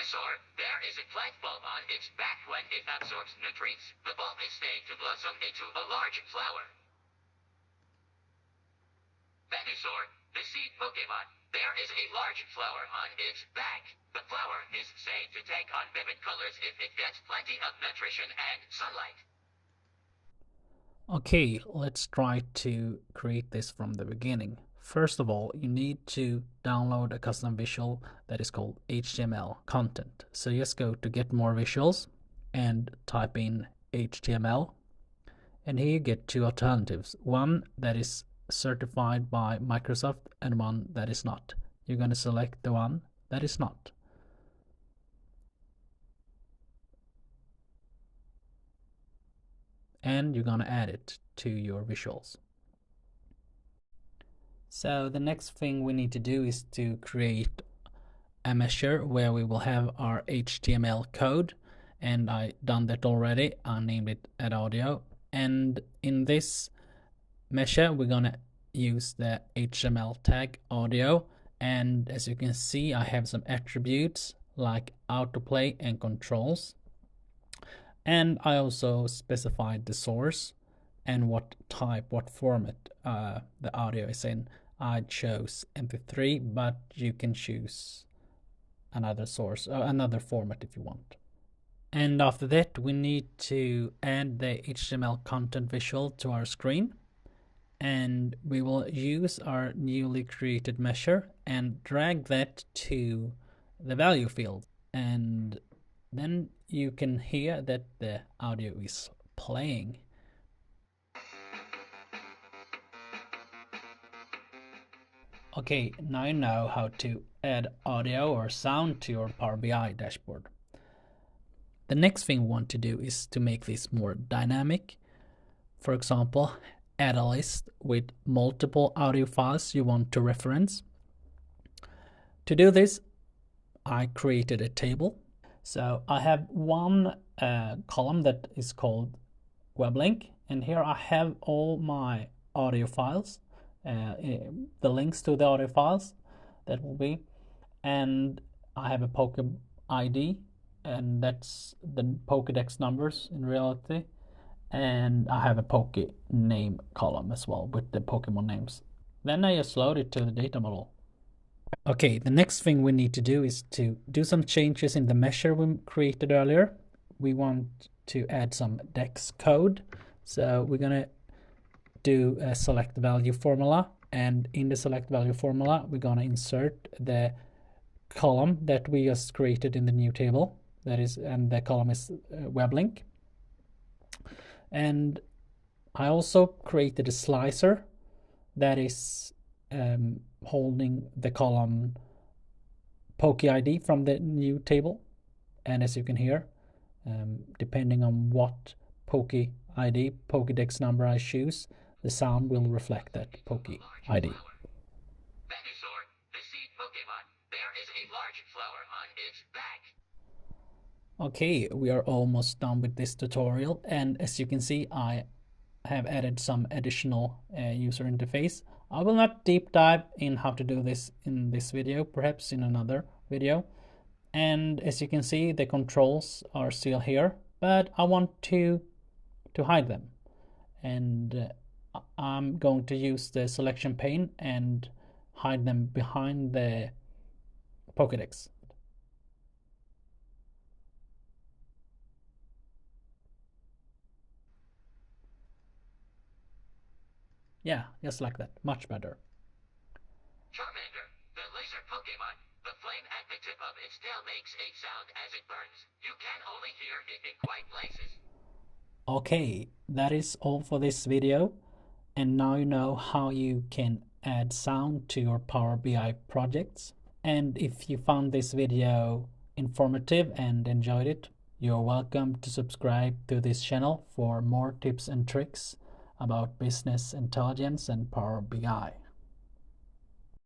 Venusaur, there is a plant bulb on its back. When it absorbs nutrients, the bulb is made to blossom into a large flower. Venusaur, the seed Pokemon, there is a large flower on its back. The flower is said to take on vivid colors if it gets plenty of nutrition and sunlight. Okay, let's try to create this from the beginning. First of all, you need to download a custom visual that is called HTML content. So just go to get more visuals and type in HTML. And here you get two alternatives. One that is certified by Microsoft and one that is not. You're going to select the one that is not. And you're going to add it to your visuals. So the next thing we need to do is to create a measure where we will have our HTML code, and I done that already. I named it add audio, and in this measure we're gonna use the HTML tag audio, and as you can see I have some attributes like autoplay and controls, and I also specified the source and what type, what format the audio is in. I chose MP3, but you can choose another source, another format if you want. And after that, we need to add the HTML content visual to our screen. And we will use our newly created measure and drag that to the value field. And then you can hear that the audio is playing. Okay, now you know how to add audio or sound to your Power BI dashboard. The next thing we want to do is to make this more dynamic. For example, add a list with multiple audio files you want to reference. To do this, I created a table. So I have one column that is called web link, and here I have all my audio files. The links to the audio files that will be, and I have a Poke ID, and that's the Pokedex numbers in reality, and I have a Poke name column as well with the Pokemon names. Then I just load it to the data model. Okay, the next thing we need to do is to do some changes in the measure we created earlier. We want to add some DEX code, so we're gonna do a select value formula, and in the select value formula we're going to insert the column that we just created in the new table, that is, and the column is web link. And I also created a slicer that is holding the column Poke ID from the new table, and as you can hear, depending on what Poke ID, Pokedex number I choose, the sound will reflect that Poke ID. Venusaur, the seed Pokemon, there is a large flower on its back. Okay, we are almost done with this tutorial, and as you can see, I have added some additional user interface. I will not deep dive in how to do this in this video, perhaps in another video. And as you can see, the controls are still here, but I want to hide them. And I'm going to use the selection pane and hide them behind the Pokedex. Yeah, just like that. Much better. Charmander, the laser Pokemon, the flame at the tip of its tail makes a sound as it burns. You can only hear it in quiet places. Okay, that is all for this video. And now you know how you can add sound to your Power BI projects. And if you found this video informative and enjoyed it, you're welcome to subscribe to this channel for more tips and tricks about business intelligence and Power BI.